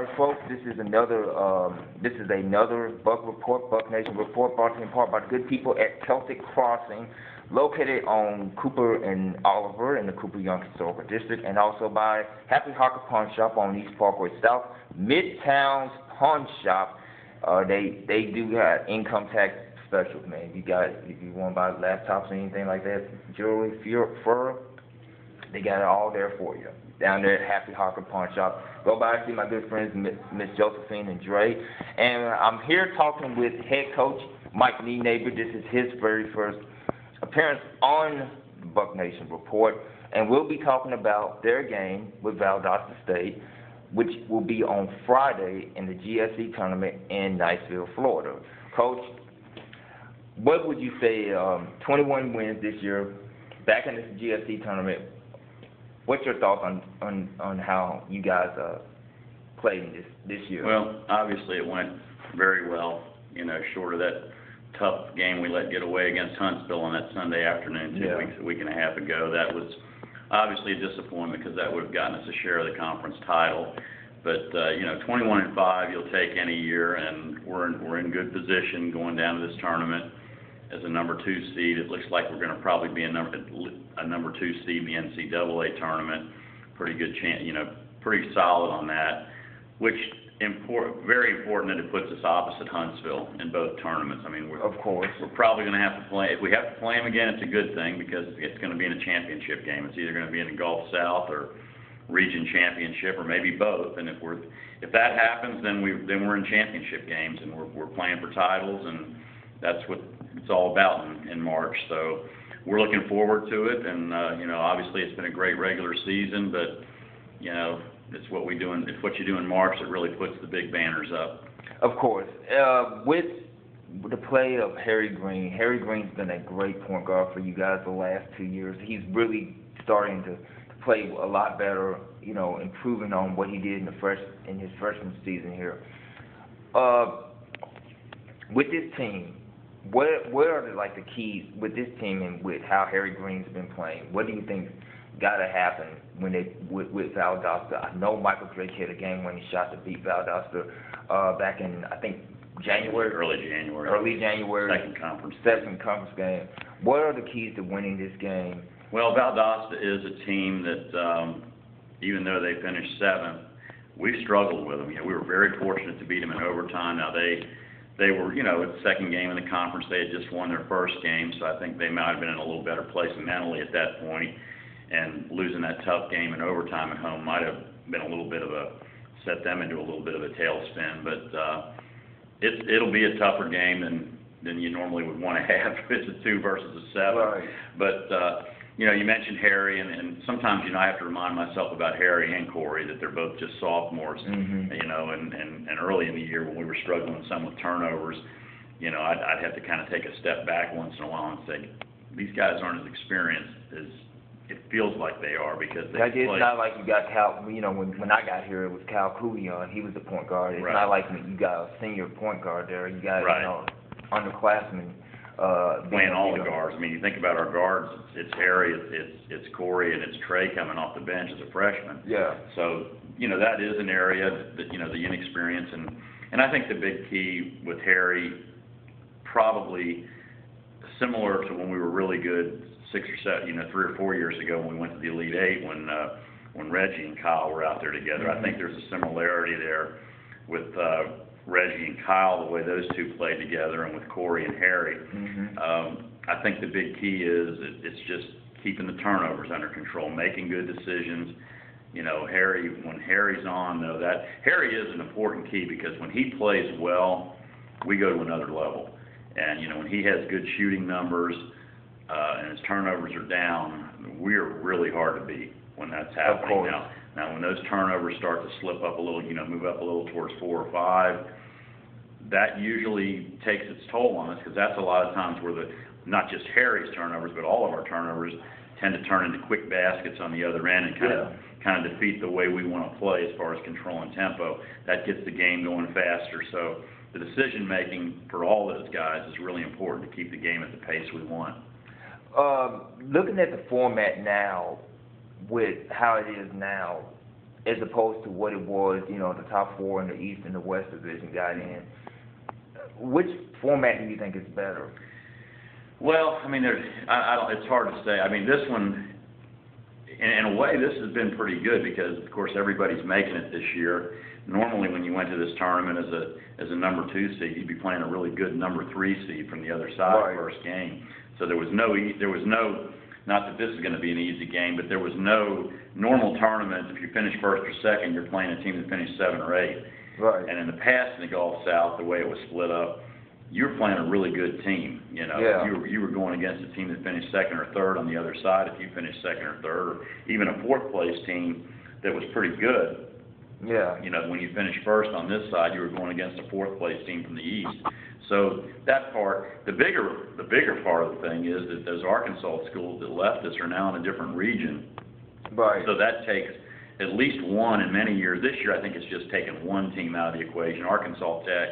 right, folks. This is another Buck Report, Buck Nation Report, brought to you in part by the good people at Celtic Crossing, located on Cooper and Oliver in the Cooper Young Historical District, and also by Happy Hawker Pawn Shop on East Parkway South, Midtown's Pawn Shop. They do have income tax specials, man. If you want to buy laptops or anything like that, jewelry, fur, they got it all there for you. Down there at Happy Hawker Pawn Shop. Go by and see my good friends, Miss Josephine and Dre. And I'm here talking with head coach Mike Nienaber. This is his very first appearance on Buck Nation Report. And we'll be talking about their game with Valdosta State, which will be on Friday in the GSC tournament in Niceville, Florida. Coach, what would you say, 21 wins this year, back in this GSC tournament? What's your thoughts on how you guys played this year? Well, obviously it went very well, short of that tough game we let get away against Huntsville on that Sunday afternoon a week and a half ago. That was obviously a disappointment because that would have gotten us a share of the conference title. But 21-5, you'll take any year, and we're in good position going down to this tournament as a number 2 seed. It looks like we're going to probably be a number 2 seed in the NCAA tournament. Pretty good chance, pretty solid on that. Which very important that it puts us opposite Huntsville in both tournaments. I mean, of course, we're probably going to have to play. If we have to play them again, it's a good thing because it's going to be in a championship game. It's either going to be in the Gulf South or region championship, or maybe both. And if that happens, then we're in championship games and we're playing for titles, and that's what it's all about in March. So we're looking forward to it, and obviously it's been a great regular season, but it's what we do. It's what you do in March that really puts the big banners up. Of course, with the play of Harry Green. Harry Green's been a great point guard for you guys the last 2 years. He's really starting to play a lot better, improving on what he did in his freshman season here. With this team, what are the keys with this team and with how Harry Green's been playing? What do you think got to happen when with Valdosta? I know Michael Drake hit a game-winning shot to beat Valdosta back in, I think, January. Early January. Second conference game. What are the keys to winning this game? Well, Valdosta is a team that, even though they finished 7th, we struggled with them. We were very fortunate to beat them in overtime. Now they were, the second game in the conference. They had just won their first game, so I think they might have been in a little better place mentally at that point. And losing that tough game in overtime at home might have been set them into a little bit of a tailspin. But it'll be a tougher game than you normally would want to have if it's a 2 versus a 7. Right. But you mentioned Harry, and sometimes I have to remind myself about Harry and Corey that they're both just sophomores. Mm-hmm. And early in the year when we were struggling some with turnovers, I'd have to kind of take a step back once in a while and say, these guys aren't as experienced as it feels like they are because they play. It's not like you got Cal. When I got here, it was Cal Couillon. He was the point guard. It's not like you got a senior point guard there. You got underclassmen. Playing all the guards. I mean, you think about our guards, it's Harry, it's Corey, and it's Trey coming off the bench as a freshman. Yeah. So, that is an area that, the inexperience. And I think the big key with Harry, probably similar to when we were really good 6 or 7, 3 or 4 years ago when we went to the Elite Eight when Reggie and Kyle were out there together. Mm-hmm. I think there's a similarity there with Reggie and Kyle, the way those two played together, and with Corey and Harry. Mm-hmm. I think the big key is it's just keeping the turnovers under control, making good decisions. When Harry's on, though, that Harry is an important key because when he plays well, we go to another level. And, when he has good shooting numbers and his turnovers are down, we're really hard to beat when that's happening. Of course. Now, when those turnovers start to slip up a little, move up a little towards 4 or 5, that usually takes its toll on us because that's a lot of times where not just Harry's turnovers, but all of our turnovers tend to turn into quick baskets on the other end and kind of defeat the way we want to play as far as control and tempo. That gets the game going faster. So the decision making for all those guys is really important to keep the game at the pace we want. Looking at the format now, with how it is now, as opposed to what it was, you know, the top 4 in the East and the West division got in. Which format do you think is better? Well, I mean, I don't, it's hard to say. I mean, this one, in a way, this has been pretty good because, of course, everybody's making it this year. Normally, when you went to this tournament as a number 2 seed, you'd be playing a really good number 3 seed from the other side of the first game. So there was no, not that this is going to be an easy game, but there was no normal tournament. If you finish first or second, you're playing a team that finished 7 or 8. Right. And in the past, in the Gulf South, the way it was split up, you were playing a really good team. You know, yeah. you were going against a team that finished 2nd or 3rd on the other side. If you finished 2nd or 3rd, or even a 4th place team that was pretty good. Yeah. You know, when you finished 1st on this side, you were going against a 4th place team from the East. So that part, the bigger part of the thing is that those Arkansas schools that left us are now in a different region. Right. So that takes at least one in many years. This year, I think it's just taken one team out of the equation. Arkansas Tech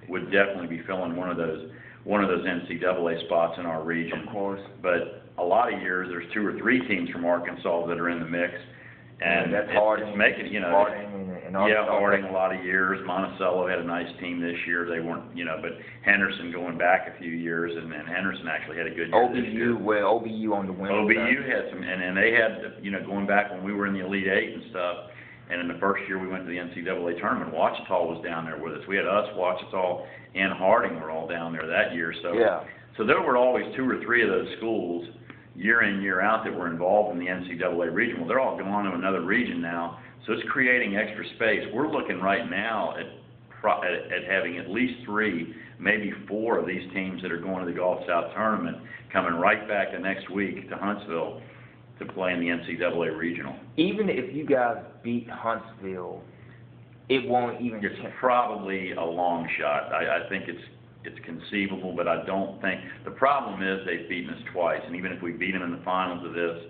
would definitely be filling one of those NCAA spots in our region. Of course. But a lot of years, there's 2 or 3 teams from Arkansas that are in the mix. And that's it's making, you know, Harding and Harding a lot of years. Monticello had a nice team this year. They weren't, you know, but Henderson going back a few years, and Henderson actually had a good year this year. OBU on the women's side. OBU had some, and they had, you know, going back when we were in the Elite 8 and stuff, and in the first year we went to the NCAA tournament, Ouachita was down there with us. We had us, Ouachita, and Harding were all down there that year. So, yeah. So there were always 2 or 3 of those schools year in, year out that were involved in the NCAA region. Well, they're all gone to another region now, so it's creating extra space. We're looking right now at having at least 3, maybe 4 of these teams that are going to the Gulf South tournament coming right back the next week to Huntsville to play in the NCAA regional. Even if you guys beat Huntsville, it won't even... It's probably a long shot. I think it's conceivable, but I don't think the problem is they've beaten us twice, and even if we beat them in the finals of this,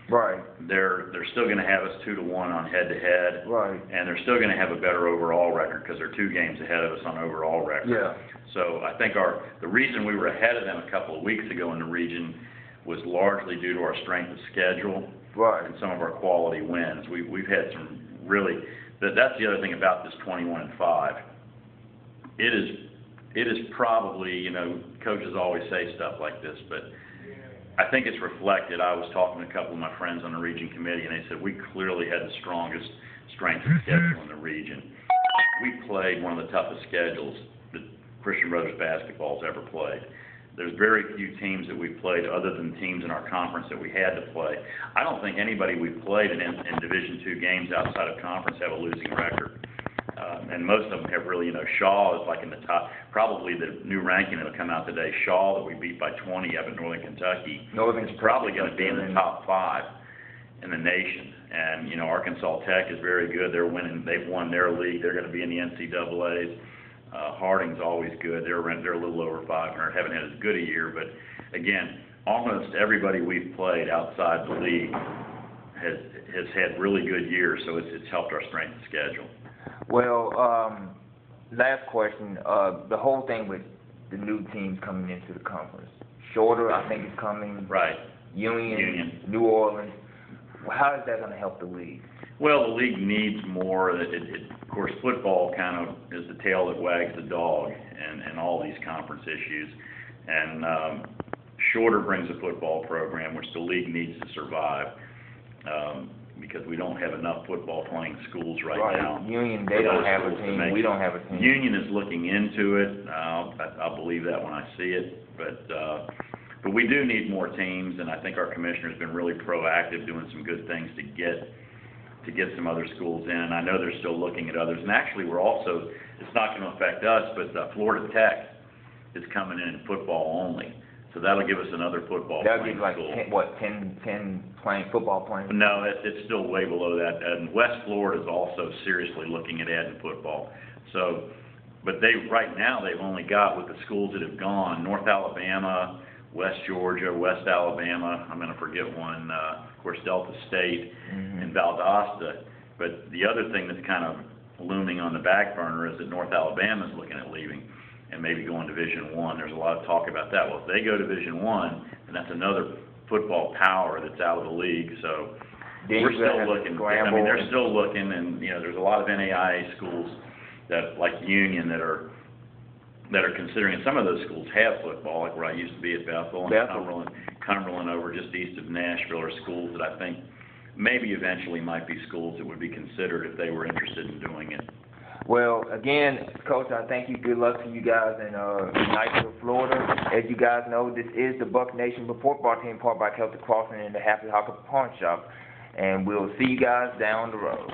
right, they're still going to have us 2-1 on head-to-head, right, and they're still going to have a better overall record because they're 2 games ahead of us on overall record. Yeah. So I think the reason we were ahead of them a couple of weeks ago in the region was largely due to our strength of schedule, right, and some of our quality wins. We've had some really. That's the other thing about this 21-5. It is probably, you know, coaches always say stuff like this, but I think it's reflected. I was talking to a couple of my friends on the region committee, and they said we clearly had the strongest strength of schedule in the region. We played one of the toughest schedules that Christian Brothers basketball's ever played. There's very few teams that we've played other than teams in our conference that we had to play. I don't think anybody we've played in Division II games outside of conference have a losing record. And most of them have really, you know, Shaw is like in the top, probably the new ranking that'll come out today, Shaw that we beat by 20 up in Northern Kentucky, is probably going to be in the top 5 in the nation. And, you know, Arkansas Tech is very good. They've won their league. They're going to be in the NCAAs. Harding's always good. They're a little over 500. Haven't had as good a year, but again, almost everybody we've played outside the league has had really good years, so it's helped our strength of schedule. Well, last question. The whole thing with the new teams coming into the conference. Shorter, I think, is coming. Right. Union. New Orleans. How is that going to help the league? Well, the league needs more. Of course, football kind of is the tail that wags the dog and all these conference issues. And shorter brings a football program, which the league needs to survive. Because we don't have enough football playing schools right now. Union, they don't have a team. We don't have a team. Union is looking into it. I'll believe that when I see it. But we do need more teams, and I think our commissioner's been really proactive, doing some good things to get some other schools in. I know they're still looking at others, and actually it's not going to affect us, but Florida Tech is coming in football only. So that'll give us another football playing school. That'll give like 10 football playing? No, it's still way below that. And West Florida is also seriously looking at adding football. So, but right now they've only got, with the schools that have gone, North Alabama, West Georgia, West Alabama, I'm going to forget one, of course Delta State, and Valdosta. But the other thing that's kind of looming on the back burner is that North Alabama is looking at leaving and maybe going Division I. There's a lot of talk about that. Well, if they go Division I, then that's another football power that's out of the league. So Then We're you're gonna still have to looking, I scramble mean, they're and- still looking, and, you know, there's a lot of NAIA schools that, like Union, that are considering, and some of those schools have football, like where I used to be at Bethel and Cumberland over just east of Nashville, are schools that I think maybe eventually might be schools that would be considered if they were interested in doing it. Well, again, Coach, I thank you. Good luck to you guys in Niceville, Florida. As you guys know, this is the Buck Nation Report, brought to you in part by Celtic Crossing and the Happy Hawker Pawn Shop. And we'll see you guys down the road.